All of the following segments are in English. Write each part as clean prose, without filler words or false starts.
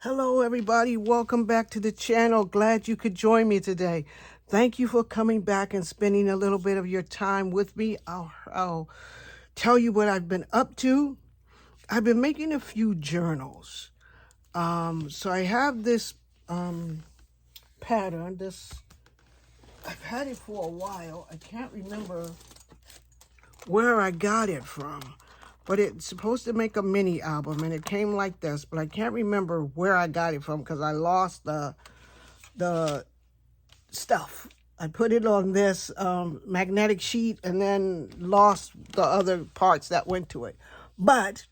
Hello everybody, welcome back to the channel. Glad you could join me today. Thank you for coming back and spending a little bit of your time with me. I'll tell you what I've been up to. I've been making a few journals. So I have this pattern. I've had it for a while. I can't remember where I got it from, but it's supposed to make a mini album, and it came like this, but I can't remember where I got it from because I lost the stuff. I put it on this magnetic sheet and then lost the other parts that went to it. But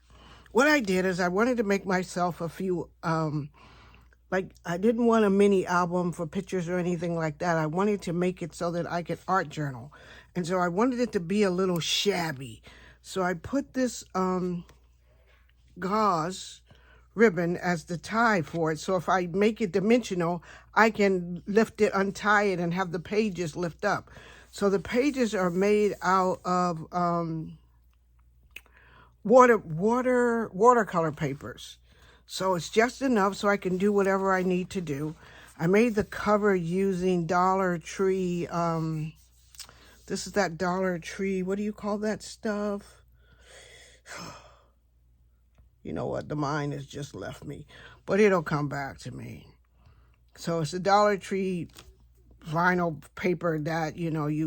what I did is I wanted to make myself a few, like I didn't want a mini album for pictures or anything like that. I wanted to make it so that I could art journal. And so I wanted it to be a little shabby. So I put this gauze ribbon as the tie for it. So if I make it dimensional, I can lift it, untie it, and have the pages lift up. So the pages are made out of watercolor papers. So it's just enough so I can do whatever I need to do. I made the cover using Dollar Tree. This is that Dollar Tree. What do you call that stuff? You know what? The mind has just left me, but it'll come back to me. So it's a Dollar Tree vinyl paper that,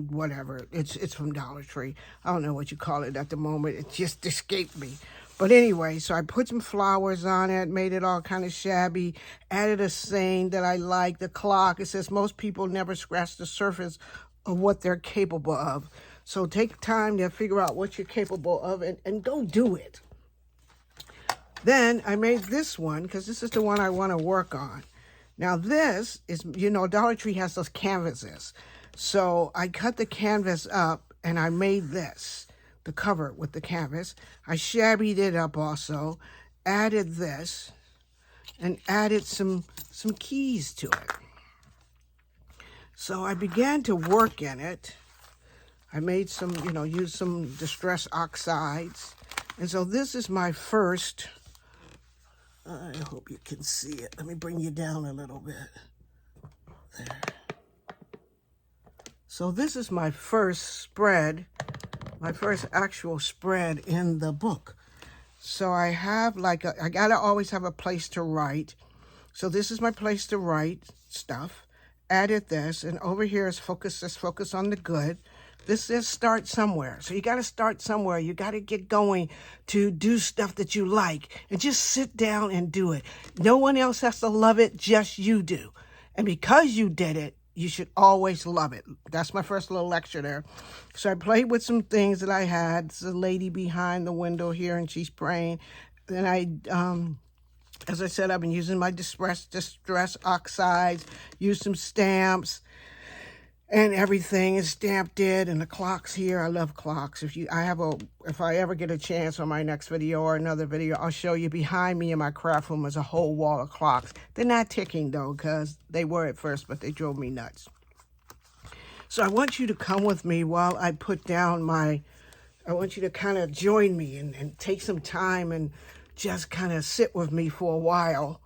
whatever. It's from Dollar Tree. I don't know what you call it at the moment. It just escaped me. But anyway, so I put some flowers on it, made it all kind of shabby, added a saying that I like, the clock. It says, most people never scratch the surface of what they're capable of. So take time to figure out what you're capable of and go do it. Then I made this one because this is the one I want to work on. Now this is, Dollar Tree has those canvases. So I cut the canvas up and I made this, the cover with the canvas. I shabbied it up also, added this, and added some keys to it. So I began to work in it. I made some, used some distress oxides. And so this is my first, I hope you can see it. Let me bring you down a little bit. There. So this is my first spread, my first actual spread in the book. So I have I gotta always have a place to write. So this is my place to write stuff. Added this, and over here is focus on the good. This says start somewhere. So you got to start somewhere. You got to get going to do stuff that you like and just sit down and do it. No one else has to love it, just you do. And because you did it, you should always love it. That's my first little lecture there. So I played with some things that I had. There's a lady behind the window here and she's praying. Then as I said, I've been using my distress oxides, used some stamps, and everything is stamped it, and the clocks here. I love clocks. If I ever get a chance on my next video or another video, I'll show you behind me in my craft room is a whole wall of clocks. They're not ticking though, because they were at first, but they drove me nuts. So I want you to come with me while I put down I want you to kind of join me and take some time and just kind of sit with me for a while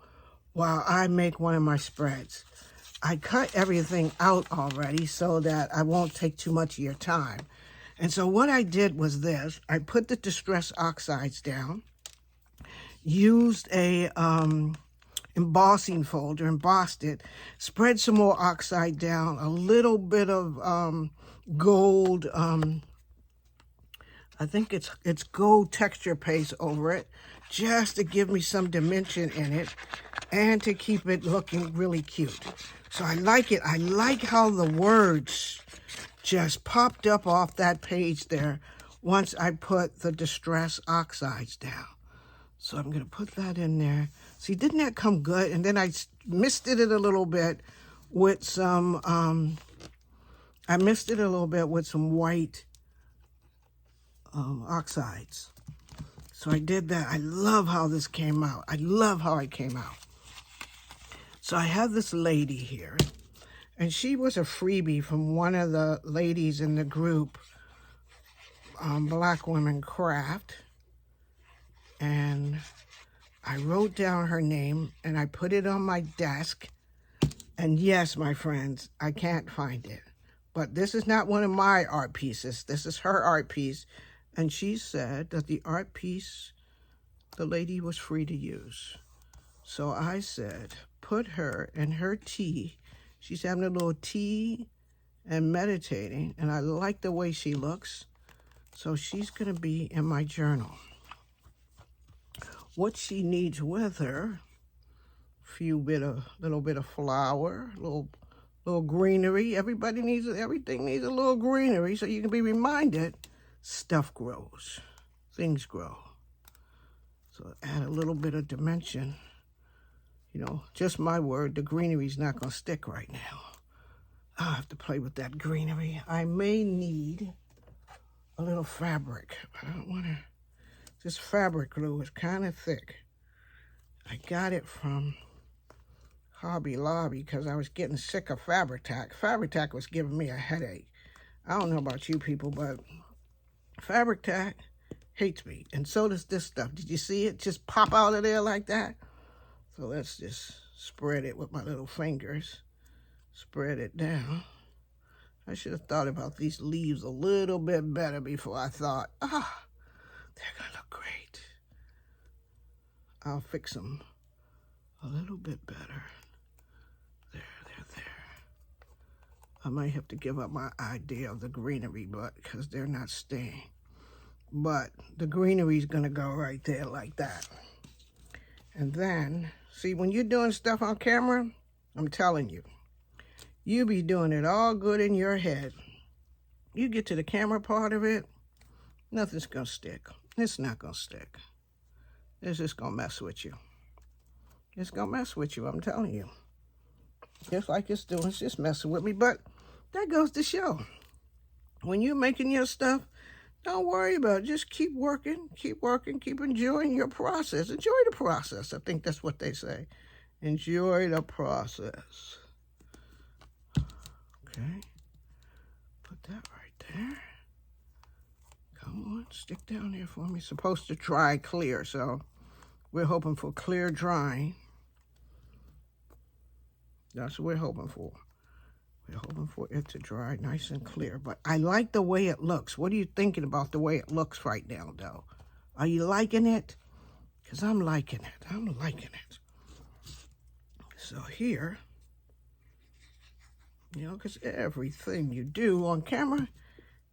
I make one of my spreads. I cut everything out already so that I won't take too much of your time. And so what I did was this. I put the distress oxides down, used a embossing folder, embossed it, spread some more oxide down, a little bit of gold, I think it's gold texture paste over it, just to give me some dimension in it and to keep it looking really cute. So I like it. I like how the words just popped up off that page there once I put the distress oxides down. So I'm going to put that in there. See, didn't that come good? And then I misted it a little bit with some, white oxides. So I did that. I love how this came out. I love how it came out. So I have this lady here, and she was a freebie from one of the ladies in the group, Black Women Craft. And I wrote down her name and I put it on my desk. And yes, my friends, I can't find it. But this is not one of my art pieces. This is her art piece. And she said that the art piece, the lady was free to use. So I said, put her and her tea. She's having a little tea and meditating. And I like the way she looks. So she's going to be in my journal. What she needs with her, little bit of flower, little greenery. Everything needs a little greenery so you can be reminded stuff grows, things grow. So add a little bit of dimension. You know, just my word, the greenery's not gonna stick right now. I'll have to play with that greenery. I may need a little fabric. I don't wanna, this fabric glue is kind of thick. I got it from Hobby Lobby because I was getting sick of Fabri-Tac. Fabri-Tac was giving me a headache. I don't know about you people, but Fabri-Tac hates me. And so does this stuff. Did you see it just pop out of there like that? So let's just spread it with my little fingers. Spread it down. I should have thought about these leaves a little bit better before I thought, they're gonna look great. I'll fix them a little bit better. There. I might have to give up my idea of the greenery, but because they're not staying. But the greenery's gonna go right there like that. And then, see, when you're doing stuff on camera, I'm telling you, you be doing it all good in your head. You get to the camera part of it, nothing's gonna stick. It's not gonna stick. It's just gonna mess with you. It's gonna mess with you, I'm telling you. Just like it's doing, it's just messing with me. But that goes to show. When you're making your stuff, don't worry about it. Just keep working, keep enjoying your process. Enjoy the process. I think that's what they say. Enjoy the process. Okay. Put that right there. Come on, stick down there for me. It's supposed to dry clear, so we're hoping for clear drying. That's what we're hoping for. We're hoping for it to dry nice and clear. But I like the way it looks. What are you thinking about the way it looks right now, though? Are you liking it? Because I'm liking it. I'm liking it. So here, you know, because everything you do on camera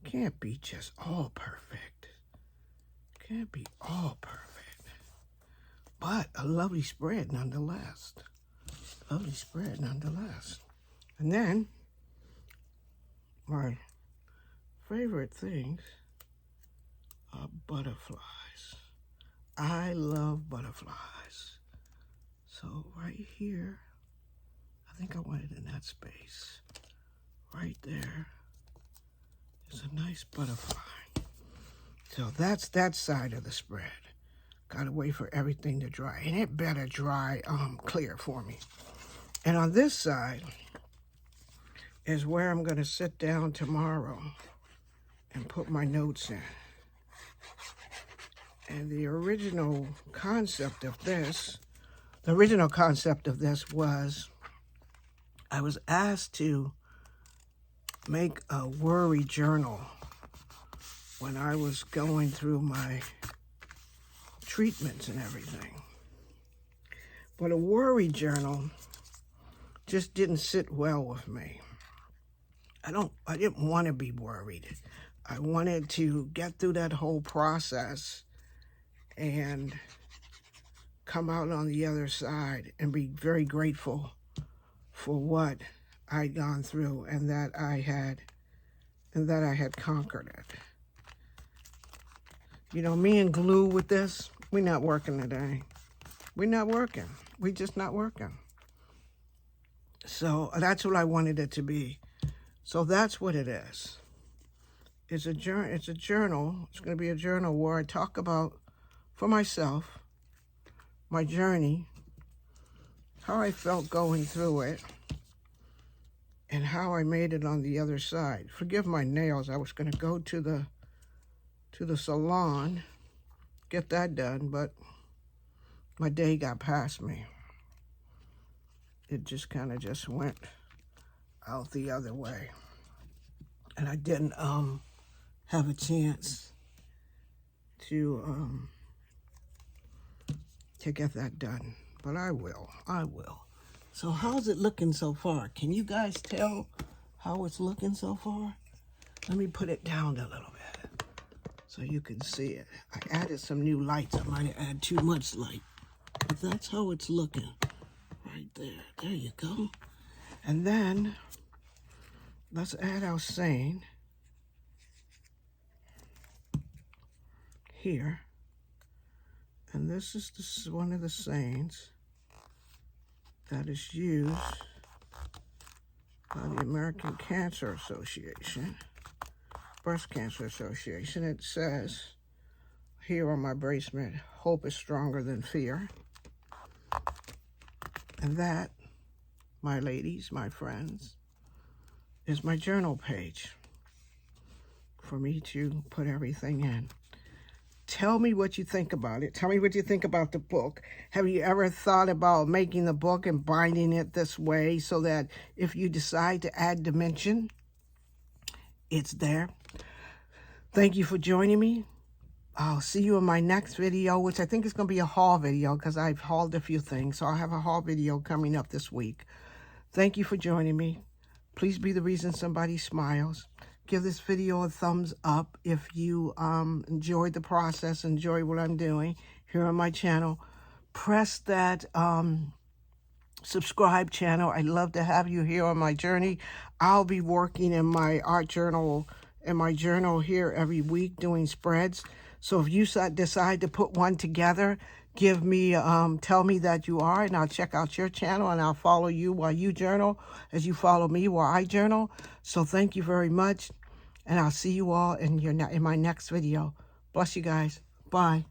can't be just all perfect. Can't be all perfect. But a lovely spread nonetheless. Lovely spread nonetheless. And then, my favorite things are butterflies. I love butterflies. So right here, I think I want it in that space. Right there is a nice butterfly. So that's that side of the spread. Gotta wait for everything to dry. And it better dry clear for me. And on this side is where I'm gonna sit down tomorrow and put my notes in. And the original concept of this was I was asked to make a worry journal when I was going through my treatments and everything. But a worry journal just didn't sit well with me. I didn't want to be worried. I wanted to get through that whole process and come out on the other side and be very grateful for what I'd gone through and that I had conquered it. You know, me and glue with this, we're not working today. We're not working. We're just not working. So that's what I wanted it to be. So that's what it is. It's a journal. It's going to be a journal where I talk about, for myself, my journey, how I felt going through it, and how I made it on the other side. Forgive my nails. I was going to go to the salon, get that done, but my day got past me. It just kind of just went out the other way. And I didn't have a chance to get that done. But I will. So how's it looking so far? Can you guys tell how it's looking so far? Let me put it down a little bit so you can see it. I added some new lights. I might have added too much light. But that's how it's looking. Right there. There you go. And then let's add our saying here. And this is one of the sayings that is used by the American Cancer Association, Breast Cancer Association. It says here on my bracelet, hope is stronger than fear. And that, my ladies, my friends, is my journal page for me to put everything in. Tell me what you think about it. Tell me what you think about the book. Have you ever thought about making the book and binding it this way so that if you decide to add dimension, it's there? Thank you for joining me. I'll see you in my next video, which I think is going to be a haul video because I've hauled a few things. So I'll have a haul video coming up this week. Thank you for joining me. Please be the reason somebody smiles. Give this video a thumbs up if you enjoyed the process, enjoy what I'm doing here on my channel. Press that subscribe channel. I'd love to have you here on my journey. I'll be working in my art journal, here every week doing spreads. So if you decide to put one together, give me, tell me that you are, and I'll check out your channel and I'll follow you while you journal, as you follow me while I journal. So thank you very much, and I'll see you all in my next video. Bless you guys. Bye.